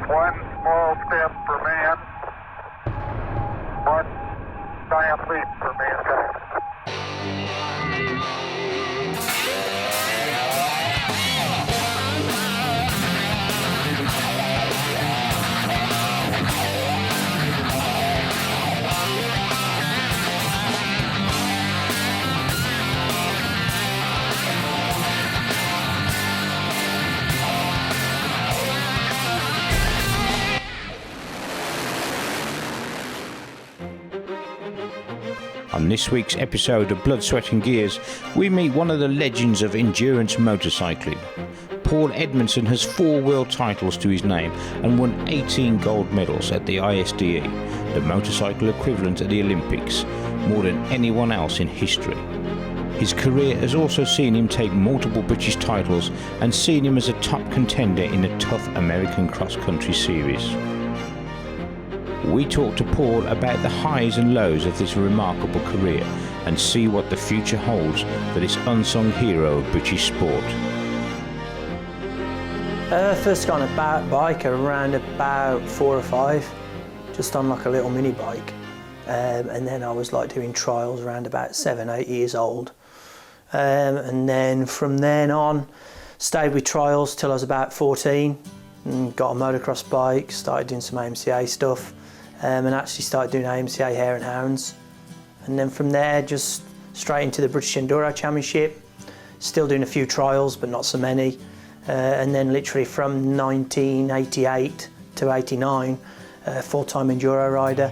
One small step for man, one giant leap for mankind. On this week's episode of Blood, Sweat and Gears, we meet one of the legends of endurance motorcycling. Paul Edmondson has 4 world titles to his name and won 18 gold medals at the ISDE, the motorcycle equivalent at the Olympics, more than anyone else in history. His career has also seen him take multiple British titles and seen him as a top contender in the tough American cross-country series. We talk to Paul about the highs and lows of this remarkable career and see what the future holds for this unsung hero of British sport. First got on a bike around about 4 or 5, just on like a little mini bike. And then I was like doing trials around about 7, 8 years old. And then from then on, stayed with trials till I was about 14, and got a motocross bike, started doing some AMCA stuff. And actually started doing AMCA Hare and Hounds. And then from there, just straight into the British Enduro Championship, still doing a few trials, but not so many. And then literally from 1988 to 89, full-time Enduro rider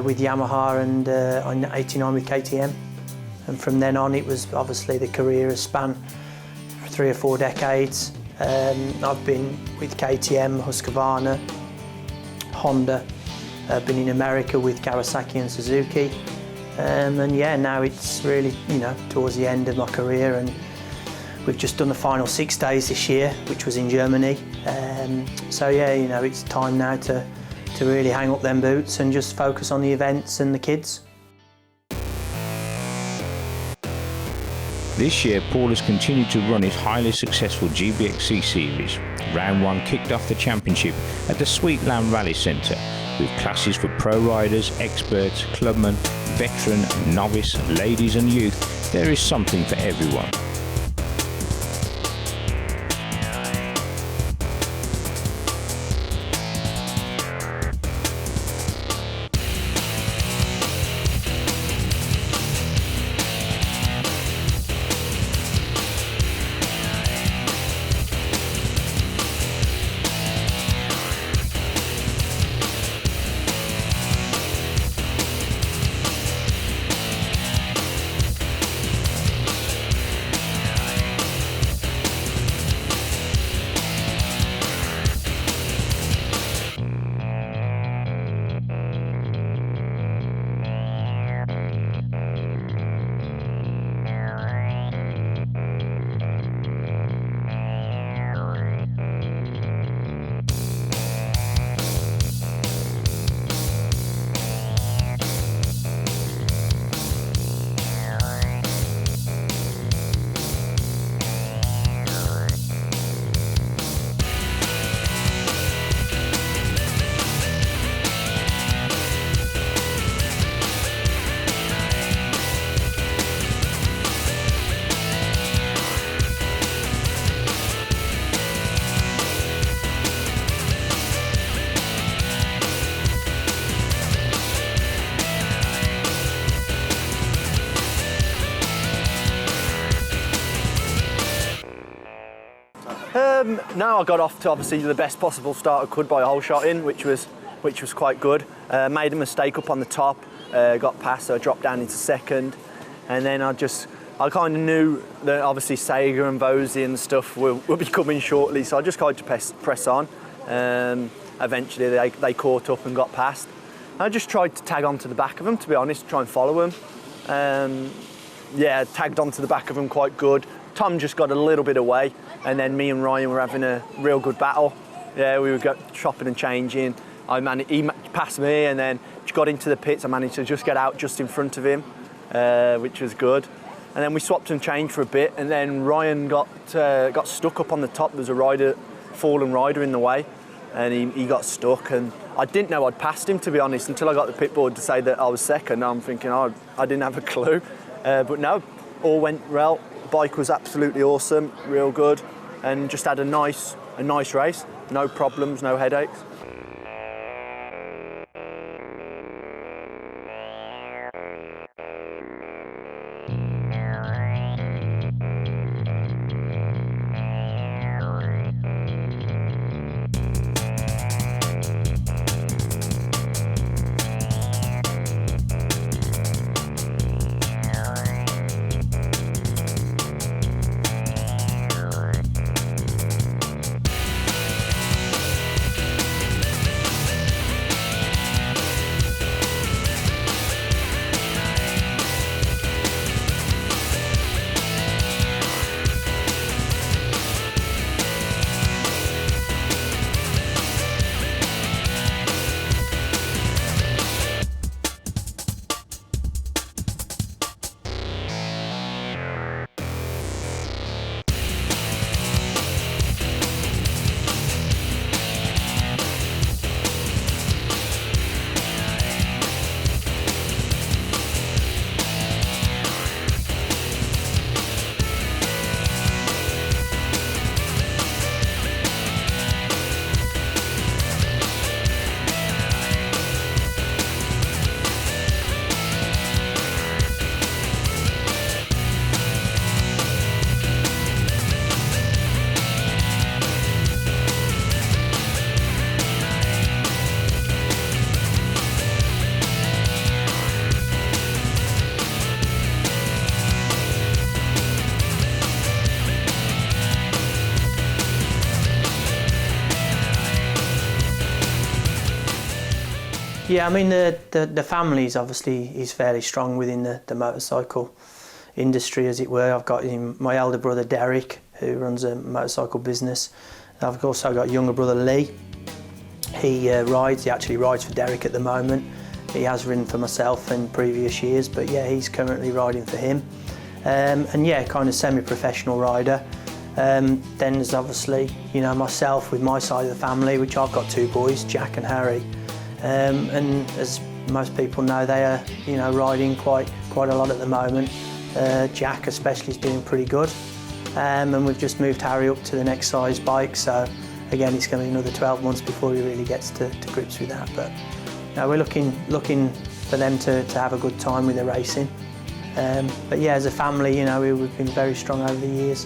with Yamaha and on 89 with KTM. And from then on, it was obviously the career has spanned 3 or 4 decades. I've been with KTM, Husqvarna, Honda. I've been in America with Kawasaki and Suzuki, and yeah, now it's really, towards the end of my career, and we've just done the final 6 days this year, which was in Germany. So yeah, it's time now to really hang up them boots and just focus on the events and the kids. This year, Paul has continued to run his highly successful GBXC series. Round 1 kicked off the championship at the Sweetland Rally Centre, with classes for pro riders, experts, clubmen, veteran, novice, ladies and youth. There is something for everyone. Now I got off to obviously the best possible start I could by hole shotting, which was quite good. Made a mistake up on the top, got past, so I dropped down into second, and then I kind of knew that obviously Sager and Vosey and stuff will be coming shortly, so I just tried to press on. Eventually they caught up and got past. I just tried to tag onto the back of them, to be honest, try and follow them. Yeah, tagged onto the back of them quite good. Tom just got a little bit away, and then me and Ryan were having a real good battle. Yeah, we were chopping and changing. He passed me, and then got into the pits. I managed to just get out just in front of him, which was good. And then we swapped and changed for a bit, and then Ryan got stuck up on the top. There's a fallen rider in the way, and he got stuck, and I didn't know I'd passed him, to be honest, until I got the pit board to say that I was second. I'm thinking, oh, I didn't have a clue. But no, all went well. Bike was absolutely awesome, real good, and just had a nice race. No problems, no headaches. Yeah, I mean the family is fairly strong within the motorcycle industry, as it were. I've got my elder brother Derek, who runs a motorcycle business. I've also got younger brother Lee. He actually rides for Derek at the moment. He has ridden for myself in previous years, but yeah, he's currently riding for him. And yeah, kind of semi-professional rider. Then there's obviously, myself with my side of the family, which I've got two boys, Jack and Harry. And as most people know, they are, riding quite a lot at the moment. Jack especially is doing pretty good. And we've just moved Harry up to the next size bike, so again, it's going to be another 12 months before he really gets to grips with that. But no, we're looking for them to have a good time with the racing. But yeah, as a family, we've been very strong over the years.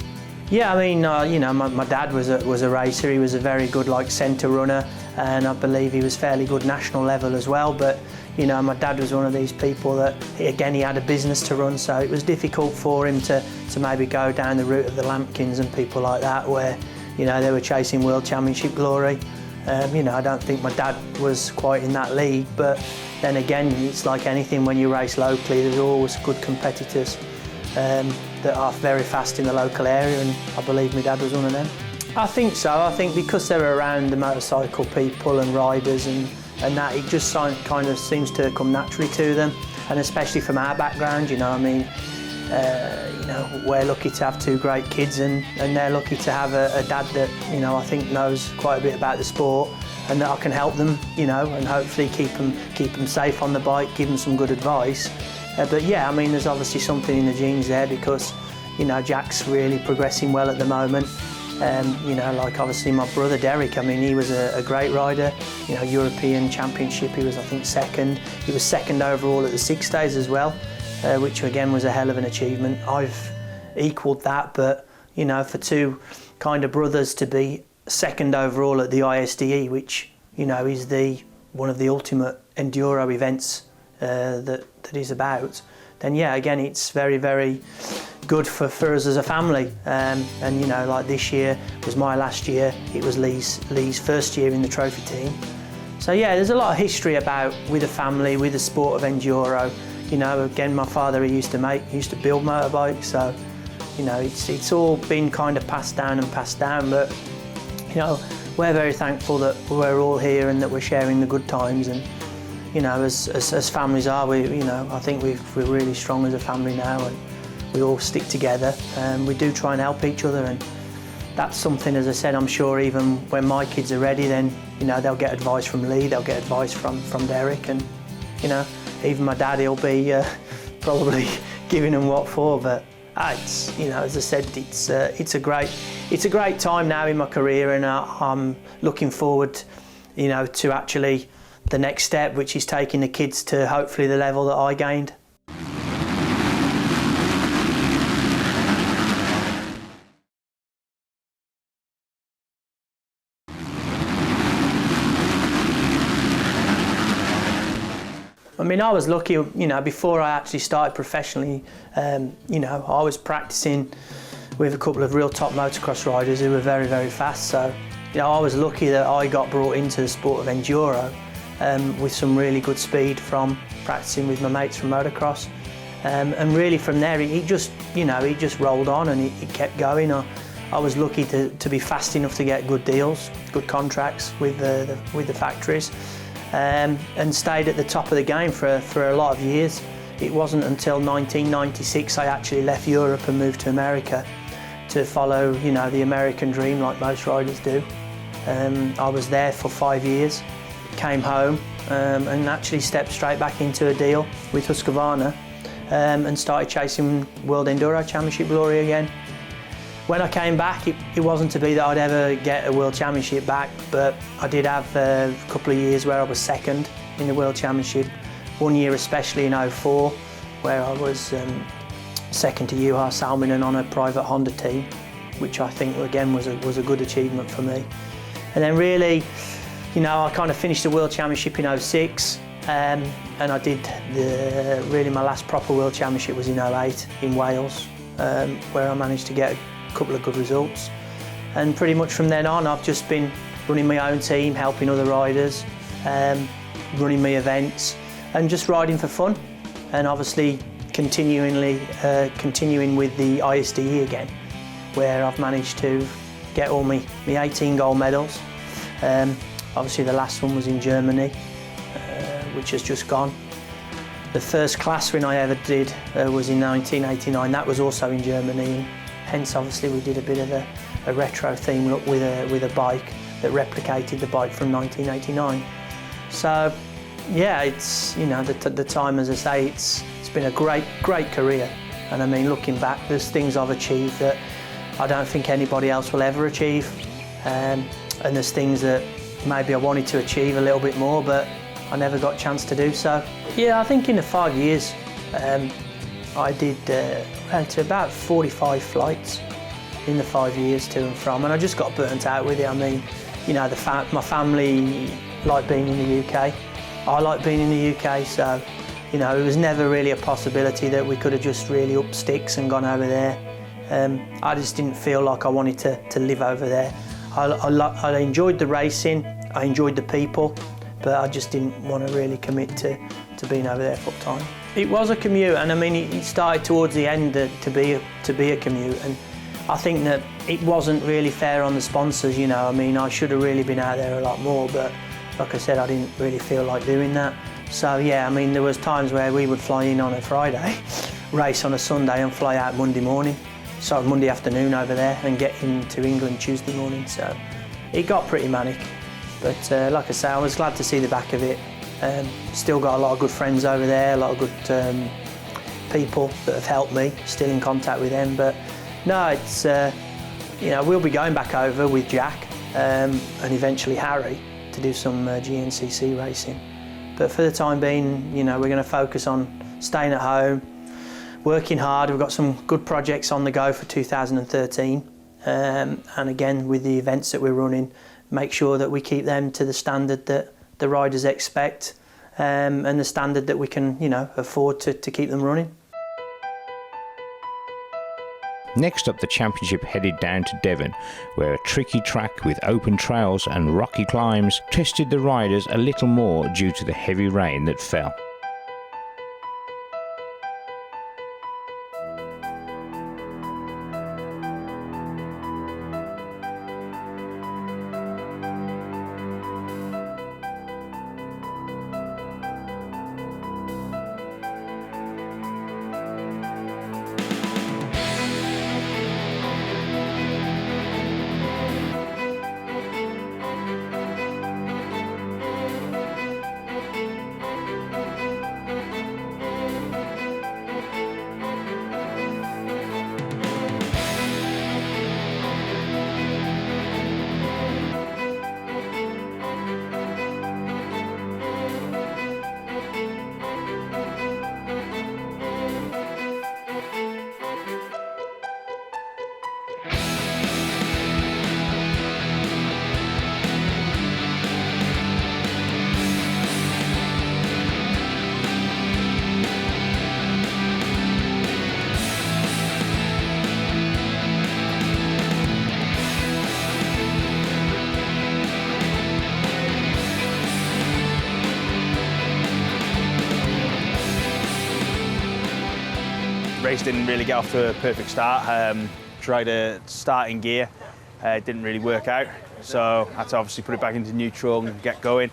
Yeah, I mean, my dad was a racer. He was a very good centre runner, and I believe he was fairly good national level as well. But my dad was one of these people that, again, he had a business to run, so it was difficult for him to maybe go down the route of the Lampkins and people like that, where they were chasing World Championship glory. I don't think my dad was quite in that league, but then again, it's like anything when you race locally, there's always good competitors that are very fast in the local area, and I believe my dad was one of them. I think so. I think because they're around the motorcycle people and riders and that, it just kind of seems to come naturally to them, and especially from our background, we're lucky to have two great kids, and they're lucky to have a dad that, I think knows quite a bit about the sport, and that I can help them, and hopefully keep them safe on the bike, give them some good advice. But yeah, I mean, there's obviously something in the genes there, because, Jack's really progressing well at the moment. Obviously my brother Derek, I mean, he was a great rider, European Championship, he was, I think, second. He was second overall at the 6 days as well, which again was a hell of an achievement. I've equalled that, but, for two kind of brothers to be second overall at the ISDE, which, is one of the ultimate enduro events that is about, then yeah, again, it's very, very good for us as a family. And like this year was my last year, it was Lee's first year in the trophy team. So yeah, there's a lot of history with the family, with the sport of enduro. Again, my father, he used to build motorbikes, so it's all been kind of passed down, but we're very thankful that we're all here and that we're sharing the good times. And as families are, I think we're really strong as a family now, and we all stick together, and we do try and help each other. And that's something, as I said, I'm sure even when my kids are ready, then, you know, they'll get advice from Lee, they'll get advice from Derek, and, you know, even my dad, he'll be probably giving them what for. But it's, you know, as I said, it's a great time now in my career, and I'm looking forward, you know, to actually the next step, which is taking the kids to hopefully the level that I gained. I mean, I was lucky, you know, before I actually started professionally, you know, I was practicing with a couple of real top motocross riders who were very, very fast. So, you know, I was lucky that I got brought into the sport of enduro with some really good speed from practicing with my mates from motocross. And really from there, it just, you know, it just rolled on, and it kept going. I was lucky to be fast enough to get good deals, good contracts with the factories. And stayed at the top of the game for a lot of years. It wasn't until 1996 I actually left Europe and moved to America to follow, you know, the American dream like most riders do. I was there for 5 years, came home and actually stepped straight back into a deal with Husqvarna and started chasing World Enduro Championship glory again. When I came back, it wasn't to be that I'd ever get a World Championship back, but I did have a couple of years where I was second in the World Championship. 1 year especially in 2004, where I was second to Juha Salminen on a private Honda team, which I think again was a good achievement for me. And then really, you know, I kind of finished the World Championship in 2006, and I did really my last proper World Championship was in 2008 in Wales, where I managed to get a couple of good results. And pretty much from then on, I've just been running my own team, helping other riders, running my events, and just riding for fun. And obviously continuing with the ISDE again, where I've managed to get all my 18 gold medals. Obviously the last one was in Germany, which has just gone. The first class win I ever did was in 1989. That was also in Germany. Hence, obviously, we did a bit of a retro theme look with a bike that replicated the bike from 1989. So, yeah, it's, you know, the time, as I say, it's been a great career. And I mean, looking back, there's things I've achieved that I don't think anybody else will ever achieve. And there's things that maybe I wanted to achieve a little bit more, but I never got a chance to do so. Yeah, I think in the 5 years, I did to about 45 flights in the 5 years to and from, and I just got burnt out with it. I mean, you know, my family like being in the UK. I like being in the UK, so, you know, it was never really a possibility that we could have just really upped sticks and gone over there. I just didn't feel like I wanted to live over there. I enjoyed the racing, I enjoyed the people, but I just didn't want to really commit to being over there full time. It was a commute, and I mean, it started towards the end to be a commute, and I think that it wasn't really fair on the sponsors, you know. I mean, I should have really been out there a lot more, but like I said, I didn't really feel like doing that. So yeah, I mean, there was times where we would fly in on a Friday, race on a Sunday and fly out Monday morning, so Monday afternoon over there and get into England Tuesday morning. So it got pretty manic, but like I say, I was glad to see the back of it. Still got a lot of good friends over there, a lot of good people that have helped me, still in contact with them. But no, it's, you know, we'll be going back over with Jack and eventually Harry to do some GNCC racing. But for the time being, you know, we're going to focus on staying at home, working hard. We've got some good projects on the go for 2013. And again, with the events that we're running, make sure that we keep them to the standard that the riders expect, and the standard that we can, you know, afford to keep them running. Next up, the championship headed down to Devon, where a tricky track with open trails and rocky climbs tested the riders a little more due to the heavy rain that fell. race didn't really get off to a perfect start. Tried to start in gear, didn't really work out, so I had to obviously put it back into neutral and get going.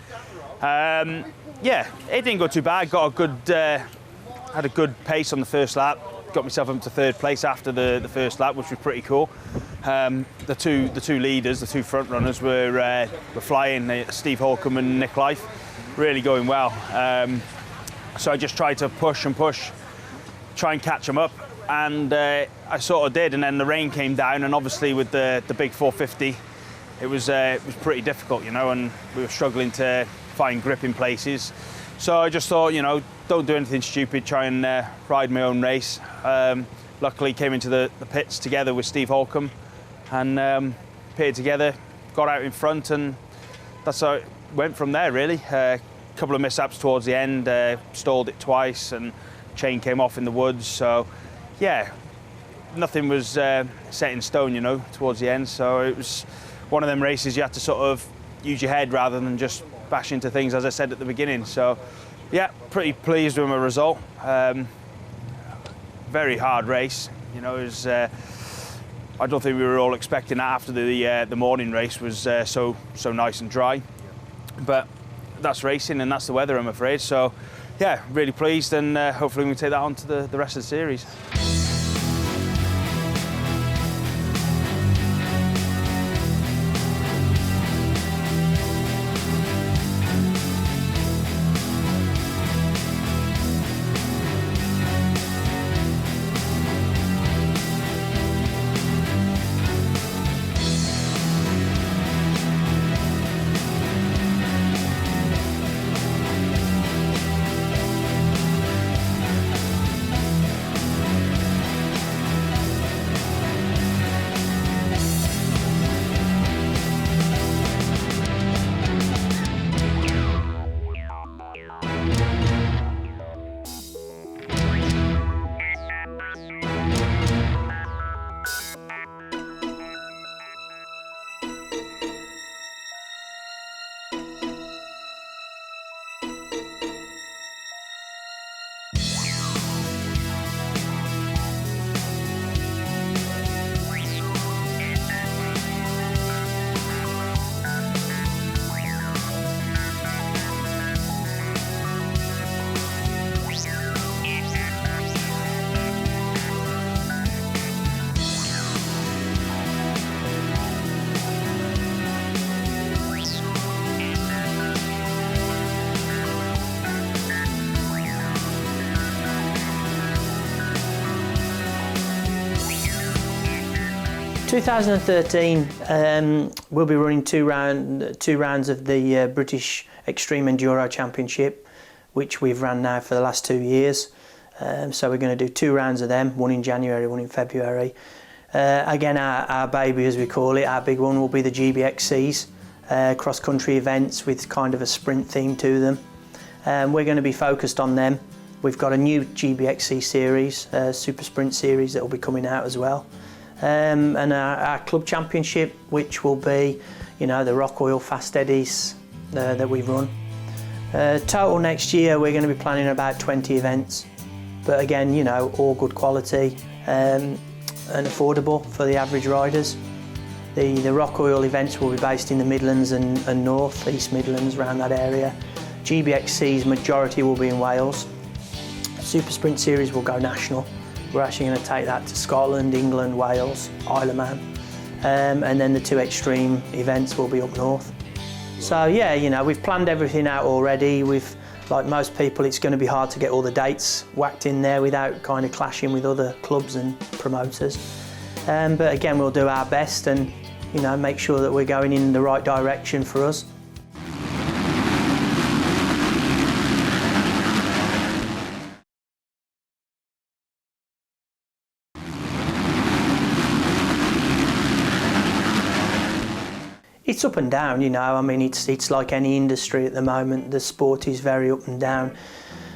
Yeah, it didn't go too bad. Had a good pace on the first lap. Got myself up to third place after the first lap, which was pretty cool. The two leaders, the two front runners, were flying. Steve Holcomb and Nick Life, really going well. So I just tried to push and push, try and catch them up, and I sort of did. And then the rain came down, and obviously with the big 450, it was pretty difficult, you know, and we were struggling to find grip in places. So I just thought, you know, don't do anything stupid, try and ride my own race. Luckily came into the pits together with Steve Holcomb and pitted together, got out in front, and that's how it went from there, really. A couple of mishaps towards the end, stalled it twice, and chain came off in the woods. So, yeah, nothing was set in stone, you know, towards the end. So it was one of them races you had to sort of use your head rather than just bash into things, as I said at the beginning. So, yeah, pretty pleased with my result. Very hard race, you know. It was, I don't think we were all expecting that after the morning race was so nice and dry. But that's racing and that's the weather, I'm afraid. So, yeah, really pleased, and hopefully we can take that on to the rest of the series. 2013, we'll be running two rounds of the British Extreme Enduro Championship, which we've ran now for the last 2 years. So we're going to do 2 rounds of them, one in January, one in February. Again, our baby, as we call it, our big one will be the GBXCs, cross-country events with kind of a sprint theme to them. We're going to be focused on them. We've got a new GBXC series, Super Sprint series, that will be coming out as well. And our club championship, which will be, you know, the Rock Oil Fast Eddies that we run. Total next year, we're going to be planning about 20 events. But again, you know, all good quality and affordable for the average riders. The Rock Oil events will be based in the Midlands and North, East Midlands, around that area. GBXC's majority will be in Wales. Super Sprint Series will go national. We're actually going to take that to Scotland, England, Wales, Isle of Man. And then the 2 extreme events will be up north. So yeah, you know, we've planned everything out already. Like most people, it's going to be hard to get all the dates whacked in there without kind of clashing with other clubs and promoters. But again, we'll do our best and, you know, make sure that we're going in the right direction for us. It's up and down, you know. I mean, it's like any industry at the moment. The sport is very up and down.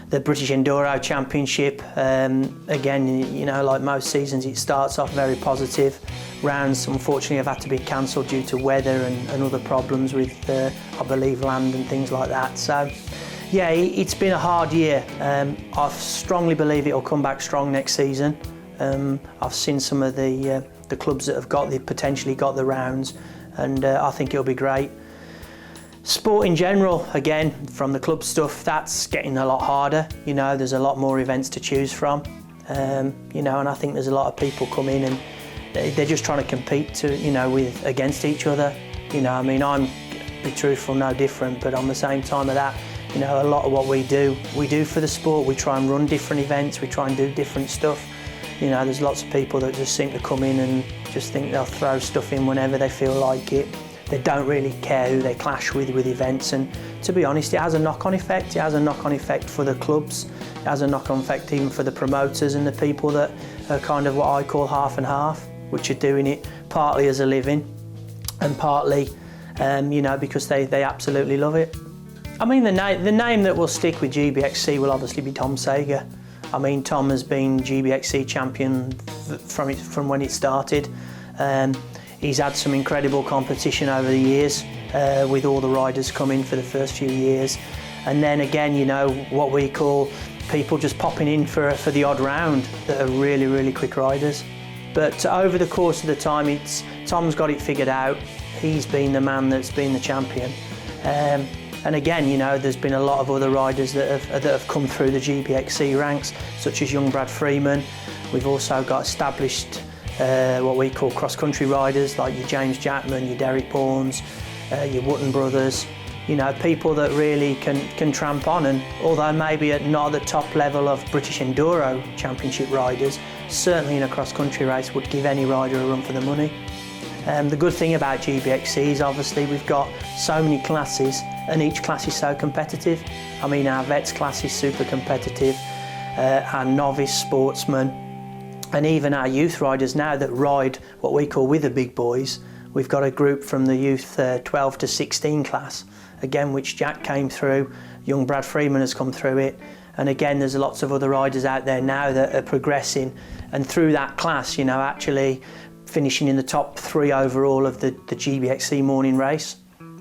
The British Enduro Championship, again, you know, like most seasons, it starts off very positive. Rounds, unfortunately, have had to be cancelled due to weather and other problems with, I believe, land and things like that. So, Yeah, it's been a hard year. I strongly believe it'll come back strong next season. I've seen some of the clubs that have potentially got the rounds, and I think it'll be great. Sport in general, again, from the club stuff, that's getting a lot harder. You know, there's a lot more events to choose from. You know, and I think there's a lot of people come in and they're just trying to compete against each other. You know, I mean, I'm, to be truthful, no different, but on the same time of that, you know, a lot of what we do for the sport. We try and run different events, we try and do different stuff. You know, there's lots of people that just seem to come in and just think they'll throw stuff in whenever they feel like it. They don't really care who they clash with events, and to be honest, it has a knock-on effect. It has a knock-on effect for the clubs. It has a knock-on effect even for the promoters and the people that are kind of what I call half and half, which are doing it partly as a living and partly, you know, because they absolutely love it. I mean, the name that will stick with GBXC will obviously be Tom Sager. I mean, Tom has been GBXC champion from when it started. He's had some incredible competition over the years with all the riders coming for the first few years. And then again, you know, what we call people just popping in for the odd round that are really, really quick riders. But over the course of the time, Tom's got it figured out. He's been the man that's been the champion. And again, you know, there's been a lot of other riders that have come through the GBXC ranks, such as young Brad Freeman. We've also got established what we call cross-country riders, like your James Jackman, your Derek Bournes, your Wootton brothers. You know, people that really can tramp on, and although maybe not at the top level of British Enduro Championship riders, certainly in a cross-country race would give any rider a run for the money. The good thing about GBXC is obviously we've got so many classes, and each class is so competitive. I mean, our vets class is super competitive, our novice sportsmen, and even our youth riders now that ride what we call with the big boys. We've got a group from the youth 12 to 16 class, again, which Jack came through, young Brad Freeman has come through it, and again, there's lots of other riders out there now that are progressing, and through that class, you know, actually finishing in the top 3 overall of the GBXC morning race,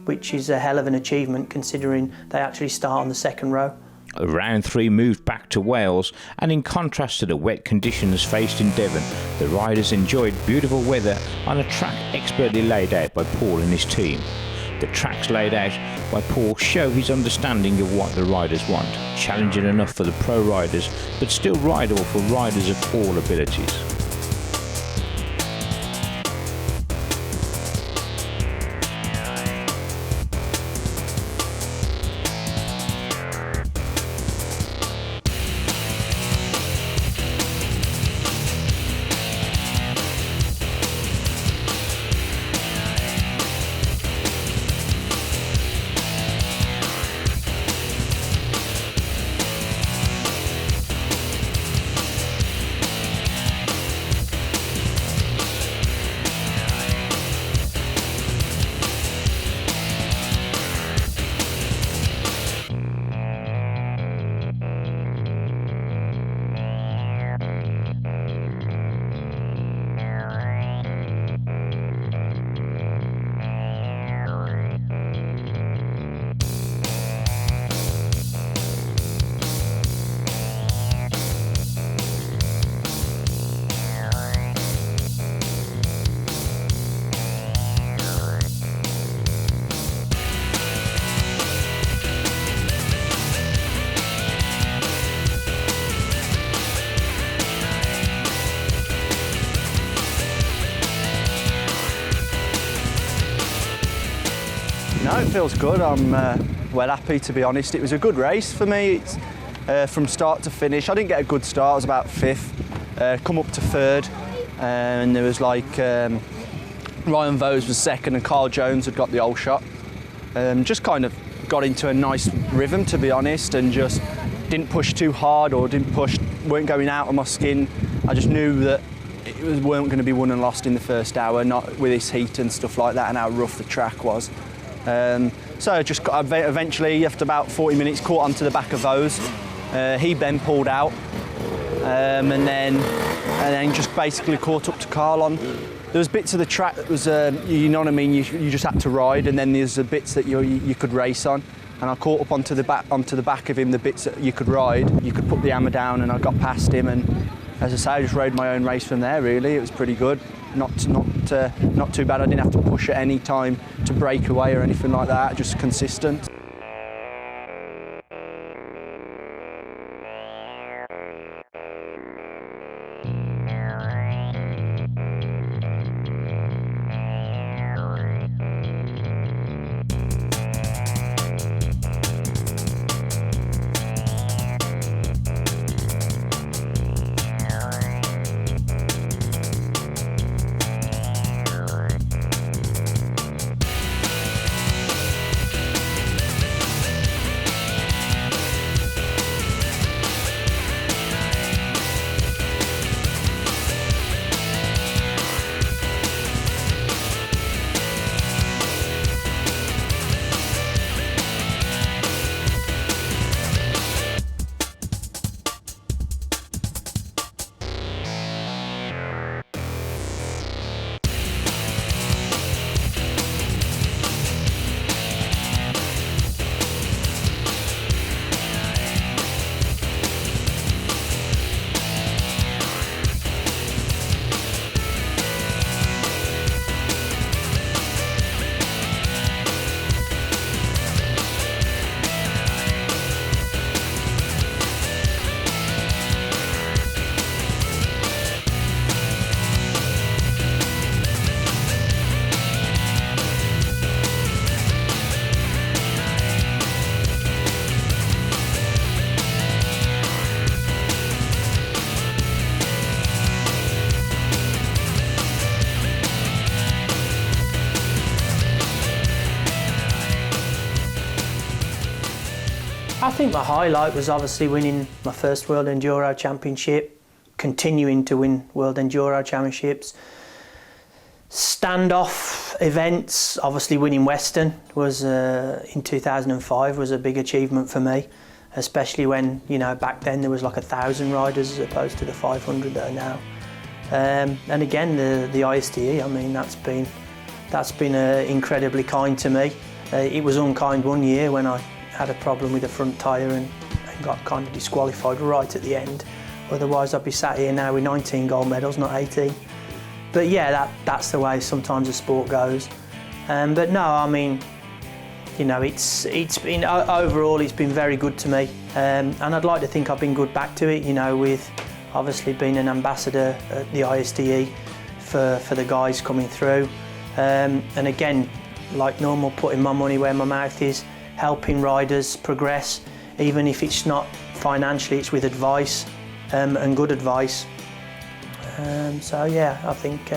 which is a hell of an achievement considering they actually start on the second row. Round 3 moved back to Wales, and in contrast to the wet conditions faced in Devon, the riders enjoyed beautiful weather on a track expertly laid out by Paul and his team. The tracks laid out by Paul show his understanding of what the riders want, challenging enough for the pro riders, but still rideable for riders of all abilities. No, it feels good. I'm well happy, to be honest. It was a good race for me. It's, from start to finish. I didn't get a good start. I was about 5th. Come up to 3rd, and there was like Ryan Vose was 2nd, and Carl Jones had got the old shot. Just kind of got into a nice rhythm, to be honest, and just didn't push too hard or weren't going out of my skin. I just knew that weren't going to be won and lost in the first hour, not with this heat and stuff like that, and how rough the track was. So I just got, eventually, after about 40 minutes, caught onto the back of Vose. He then pulled out, and then just basically caught up to Carl on. There was bits of the track that was, you know what I mean, you just had to ride, and then there's the bits that you could race on. and I caught up onto the back of him, the bits that you could ride. You could put the hammer down, and I got past him, and as I say, I just rode my own race from there. Really, it was pretty good. Not too bad. I didn't have to push at any time to break away or anything like that. Just consistent. I think my highlight was obviously winning my first World Enduro Championship, continuing to win World Enduro Championships. Standoff events, obviously winning Western was in 2005 was a big achievement for me, especially when, you know, back then there was like 1,000 riders as opposed to the 500 that are now. And again, the ISTE, I mean, that's been incredibly kind to me. It was unkind one year when I had a problem with the front tyre and got kind of disqualified right at the end. Otherwise I'd be sat here now with 19 gold medals, not 18. But yeah, that's the way sometimes the sport goes. But no, I mean, you know, it's been overall it's been very good to me, and I'd like to think I've been good back to it. You know, with obviously being an ambassador at the ISTE for the guys coming through, and again, like normal, putting my money where my mouth is, helping riders progress, even if it's not financially, it's with advice and good advice. So yeah, I think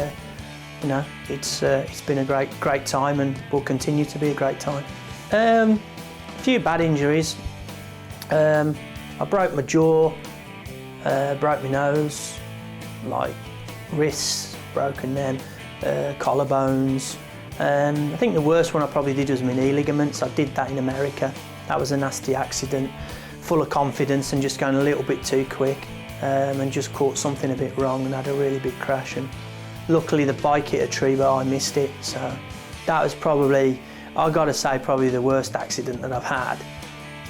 you know, it's been a great time and will continue to be a great time. A few bad injuries. I broke my jaw, broke my nose, like wrists, broken them, collarbones. I think the worst one I probably did was my knee ligaments. I did that in America. That was a nasty accident, full of confidence and just going a little bit too quick, and just caught something a bit wrong and had a really big crash. And luckily the bike hit a tree, but I missed it. So that was probably, I got to say, probably the worst accident that I've had.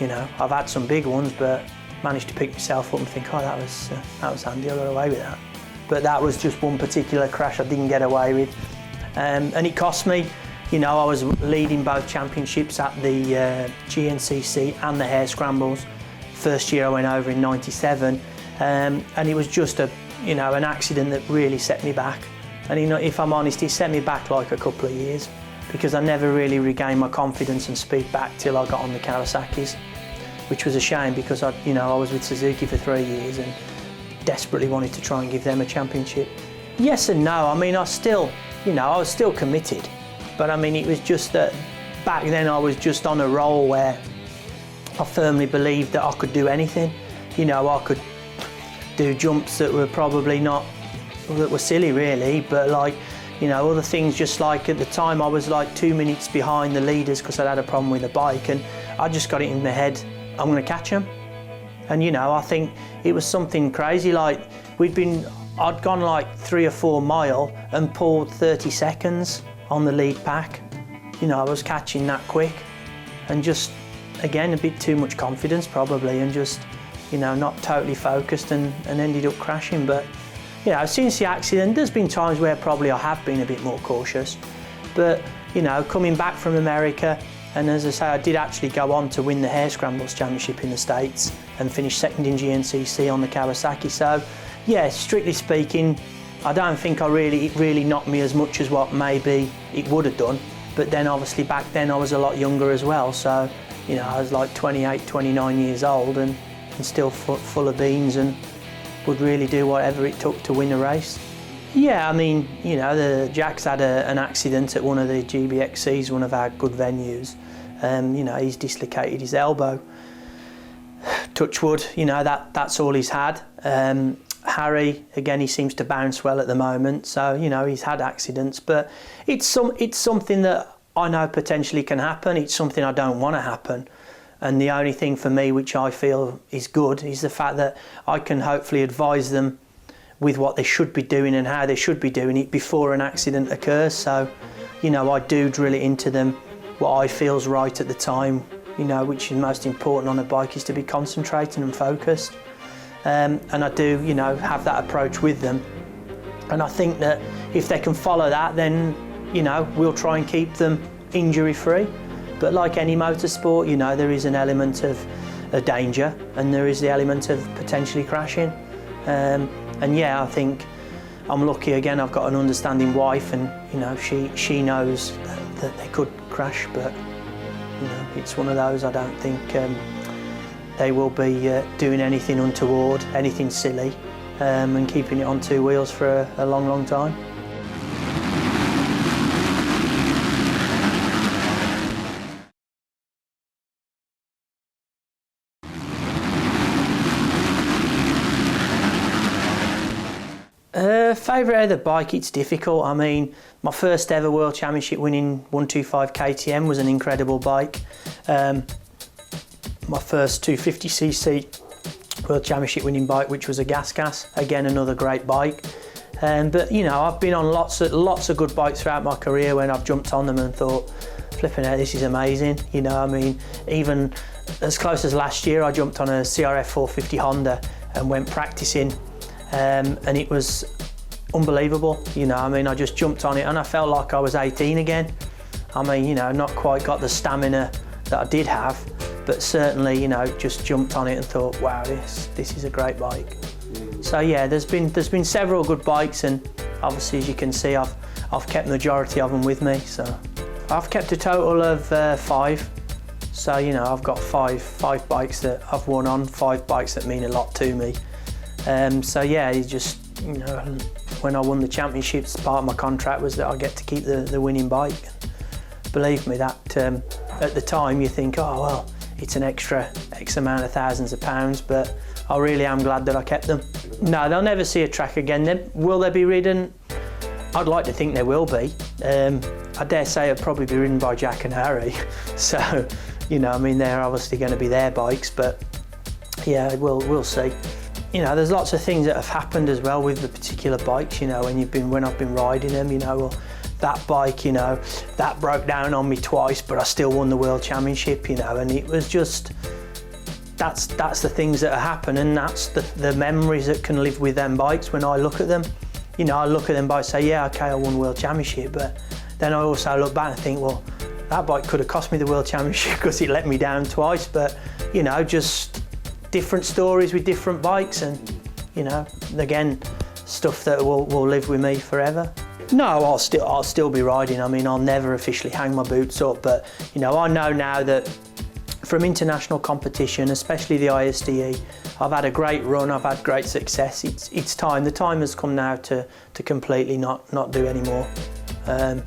You know, I've had some big ones, but managed to pick myself up and think, oh, that was handy, I got away with that. But that was just one particular crash I didn't get away with. And it cost me. You know, I was leading both championships at the GNCC and the Hare Scrambles. First year I went over in '97, and it was just an accident that really set me back. And you know, if I'm honest, it set me back like a couple of years, because I never really regained my confidence and speed back till I got on the Kawasaki's, which was a shame because I was with Suzuki for 3 years and desperately wanted to try and give them a championship. Yes and no. I mean, I was still committed, but I mean, it was just that back then I was just on a roll where I firmly believed that I could do anything. You know, I could do jumps that were probably not, that were silly really, but like, you know, other things, just like at the time I was like 2 minutes behind the leaders because I'd had a problem with the bike, and I just got it in my head, I'm going to catch them. And you know, I think it was something crazy, like I'd gone like 3 or 4 mile and pulled 30 seconds on the lead pack. You know, I was catching that quick, and just again, a bit too much confidence probably, and just, you know, not totally focused, and ended up crashing. But, you know, since the accident, there's been times where probably I have been a bit more cautious. But, you know, coming back from America, and as I say, I did actually go on to win the Hare Scrambles Championship in the States and finish second in GNCC on the Kawasaki. So, yeah, strictly speaking, I don't think it really knocked me as much as what maybe it would have done. But then obviously back then I was a lot younger as well. So, you know, I was like 28, 29 years old and still full of beans, and would really do whatever it took to win a race. Yeah, I mean, you know, Jack's had an accident at one of the GBXCs, one of our good venues. You know, he's dislocated his elbow. Touch wood, you know, that's all he's had. Harry, again, he seems to bounce well at the moment, so, you know, he's had accidents, but it's something that I know potentially can happen. It's something I don't want to happen. And the only thing for me which I feel is good is the fact that I can hopefully advise them with what they should be doing and how they should be doing it before an accident occurs. So, you know, I do drill it into them what I feel's right at the time, you know, which is most important on a bike is to be concentrating and focused. And I do, you know, have that approach with them. And I think that if they can follow that, then, you know, we'll try and keep them injury-free. But like any motorsport, you know, there is an element of a danger, and there is the element of potentially crashing. And yeah, I think I'm lucky again, I've got an understanding wife, and, you know, she knows that they could crash, but, you know, it's one of those, I don't think they will be doing anything untoward, anything silly, and keeping it on two wheels for a long, long time. Favourite of the bike, it's difficult. I mean, my first ever World Championship winning 125 KTM was an incredible bike. My first 250cc World Championship winning bike, which was a Gas, again another great bike. But you know, I've been on lots of good bikes throughout my career when I've jumped on them and thought, flipping out, this is amazing. You know, I mean, even as close as last year, I jumped on a CRF 450 Honda and went practicing, and it was unbelievable. You know, I mean, I just jumped on it and I felt like I was 18 again. I mean, you know, not quite got the stamina that I did have, but certainly, you know, just jumped on it and thought, wow, this is a great bike. So yeah, there's been several good bikes, and obviously, as you can see, I've kept the majority of them with me. So I've kept a total of 5. So, you know, I've got five bikes that I've won on, 5 bikes that mean a lot to me. So yeah, you just, you know, when I won the championships, part of my contract was that I get to keep the winning bike. Believe me, that at the time you think, oh well, it's an extra X amount of thousands of pounds, but I really am glad that I kept them. No, they'll never see a track again. Will they be ridden? I'd like to think they will be. I dare say it'll probably be ridden by Jack and Harry. So, you know, I mean, they're obviously going to be their bikes, but yeah, we'll see. You know, there's lots of things that have happened as well with the particular bikes, you know, when I've been riding them, you know, well, that bike, you know, that broke down on me twice, but I still won the World Championship, you know, and it was just, that's the things that happen, and that's the memories that can live with them bikes when I look at them. You know, I look at them bikes and say, yeah, okay, I won World Championship, but then I also look back and think, well, that bike could have cost me the World Championship because it let me down twice, but, you know, just different stories with different bikes, and, you know, again, stuff that will live with me forever. No, I'll still be riding. I mean, I'll never officially hang my boots up, but, you know, I know now that from international competition, especially the ISDE, I've had a great run, I've had great success. It's time. The time has come now to completely not do anymore. And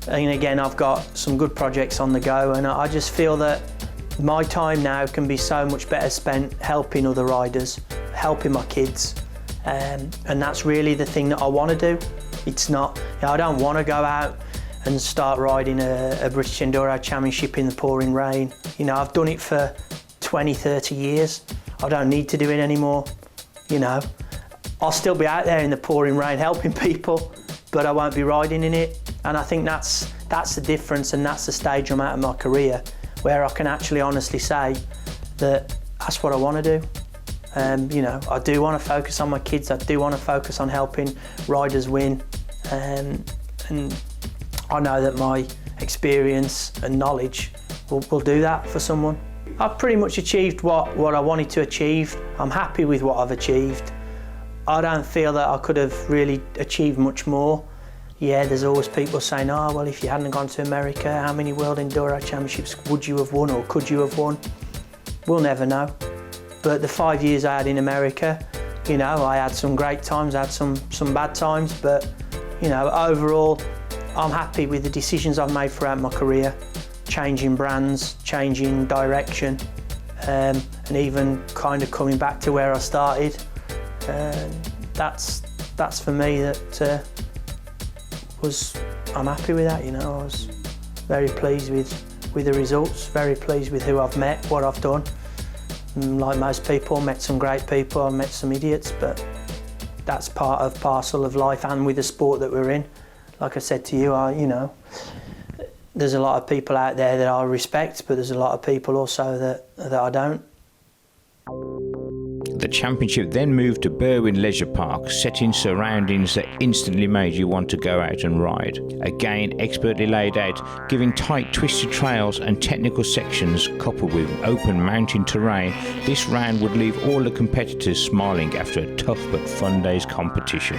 again, I've got some good projects on the go, and I just feel that my time now can be so much better spent helping other riders, helping my kids, and that's really the thing that I want to do. It's not, you know, I don't want to go out and start riding a British Enduro Championship in the pouring rain. You know, I've done it for 20, 30 years. I don't need to do it anymore. You know, I'll still be out there in the pouring rain helping people, but I won't be riding in it. And I think that's the difference, and that's the stage I'm at in my career, where I can actually honestly say that that's what I want to do. You know, I do want to focus on my kids, I do want to focus on helping riders win, and I know that my experience and knowledge will do that for someone. I've pretty much achieved what I wanted to achieve. I'm happy with what I've achieved. I don't feel that I could have really achieved much more. Yeah, there's always people saying, oh, well, if you hadn't gone to America, how many World Enduro Championships would you have won, or could you have won? We'll never know. But the 5 years I had in America, you know, I had some great times, I had some bad times, but, you know, overall, I'm happy with the decisions I've made throughout my career, changing brands, changing direction, and even kind of coming back to where I started. That's for me that I'm happy with that, you know. I was very pleased with the results, very pleased with who I've met, what I've done. And like most people, met some great people, I met some idiots, but that's parcel of life and with the sport that we're in. Like I said to you, you know, there's a lot of people out there that I respect, but there's a lot of people also that I don't. The championship then moved to Berwyn Leisure Park, set in surroundings that instantly made you want to go out and ride. Again, expertly laid out, giving tight twisted trails and technical sections coupled with open mountain terrain, this round would leave all the competitors smiling after a tough but fun day's competition.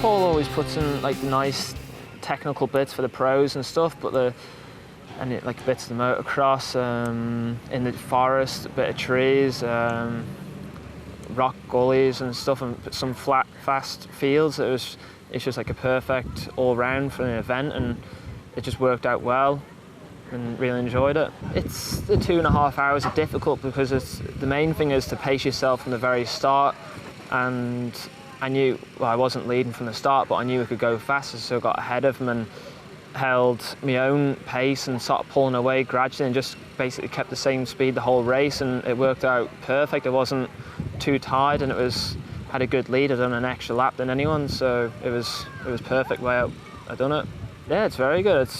Paul always puts in like nice technical bits for the pros and stuff, but like bits of the motocross, in the forest, a bit of trees, rock gullies and stuff, and some flat, fast fields. It's just like a perfect all-round for an event, and it just worked out well, and really enjoyed it. It's the 2.5 hours are difficult because the main thing is to pace yourself from the very start, and I knew, well, I wasn't leading from the start, but I knew I could go faster, so I got ahead of them and held my own pace and started pulling away gradually and just basically kept the same speed the whole race, and it worked out perfect. I wasn't too tired, and had a good lead. I'd done an extra lap than anyone, so it was perfect way I'd done it. Yeah, it's very good.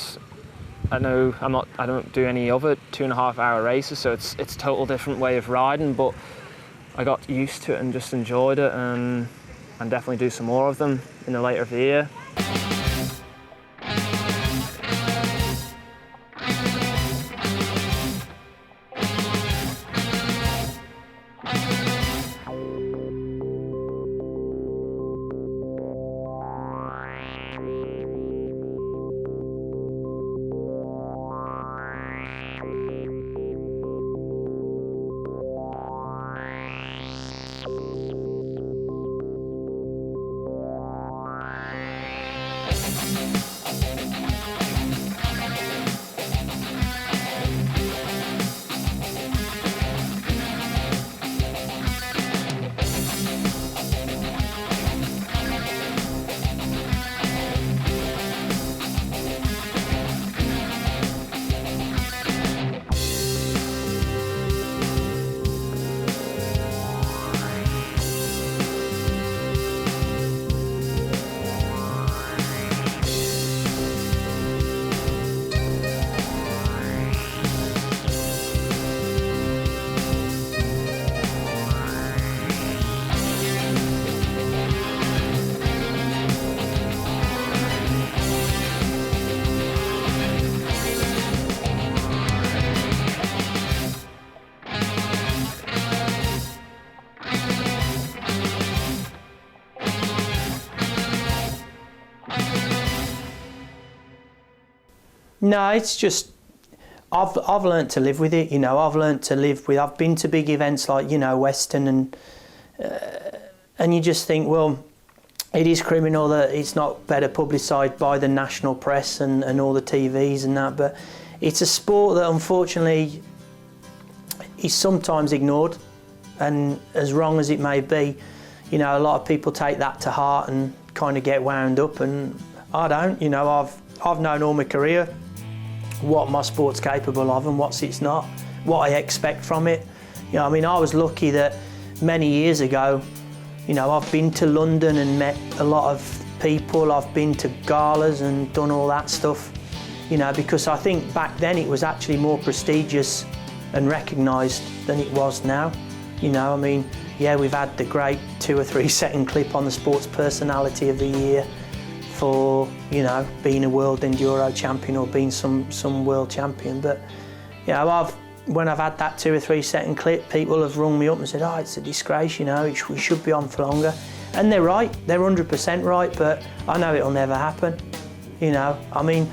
I don't do any other 2.5 hour races, so it's a total different way of riding, but I got used to it and just enjoyed it, and definitely do some more of them in the later of the year. No, it's just I've learnt to live with it. You know, I've learnt to live with. I've been to big events like, you know, Western, and you just think, well, it is criminal that it's not better publicised by the national press and all the TVs and that. But it's a sport that unfortunately is sometimes ignored, and as wrong as it may be, you know, a lot of people take that to heart and kind of get wound up, and I don't. You know, I've known all my career what my sport's capable of and what it's not, what I expect from it. You know, I mean, I was lucky that many years ago, you know, I've been to London and met a lot of people. I've been to galas and done all that stuff, you know, because I think back then it was actually more prestigious and recognised than it was now. You know, I mean, yeah, we've had the great 2 or 3 second clip on the Sports Personality of the Year for, you know, being a world enduro champion or being some world champion. But, you know, when I've had that 2 or 3 second clip, people have rung me up and said, oh, it's a disgrace, you know, we should be on for longer. And they're right, they're 100% right, but I know it'll never happen. You know, I mean,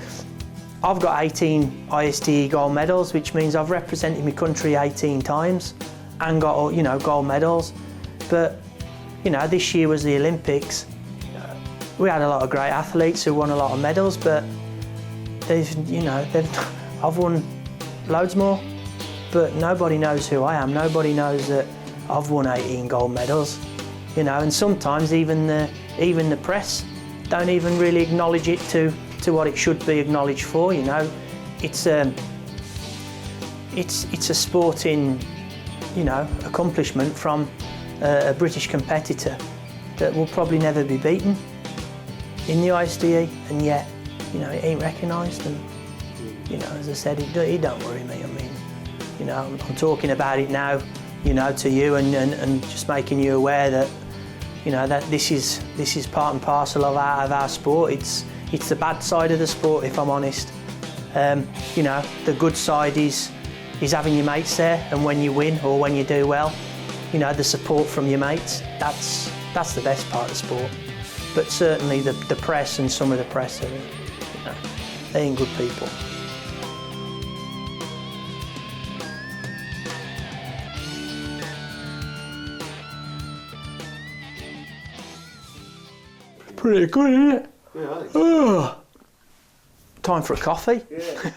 I've got 18 ISTE gold medals, which means I've represented my country 18 times and got, you know, gold medals. But, you know, this year was the Olympics. We had a lot of great athletes who won a lot of medals, but I've won loads more, but nobody knows who I am. Nobody knows that I've won 18 gold medals, you know, and sometimes even the press don't even really acknowledge it to what it should be acknowledged for. You know, it's a sporting, you know, accomplishment from a British competitor that will probably never be beaten in the ISTE, and yet, you know, it ain't recognised. And, you know, as I said, it don't worry me. I mean, you know, I'm talking about it now, you know, to you and just making you aware that, you know, that this is part and parcel of our sport. It's the bad side of the sport, if I'm honest. You know, the good side is having your mates there, and when you win or when you do well, you know, the support from your mates. That's the best part of the sport. But certainly the press and some of the press are, you know, they ain't good people. Pretty good, isn't it? Yeah. Oh. Time for a coffee. Yeah.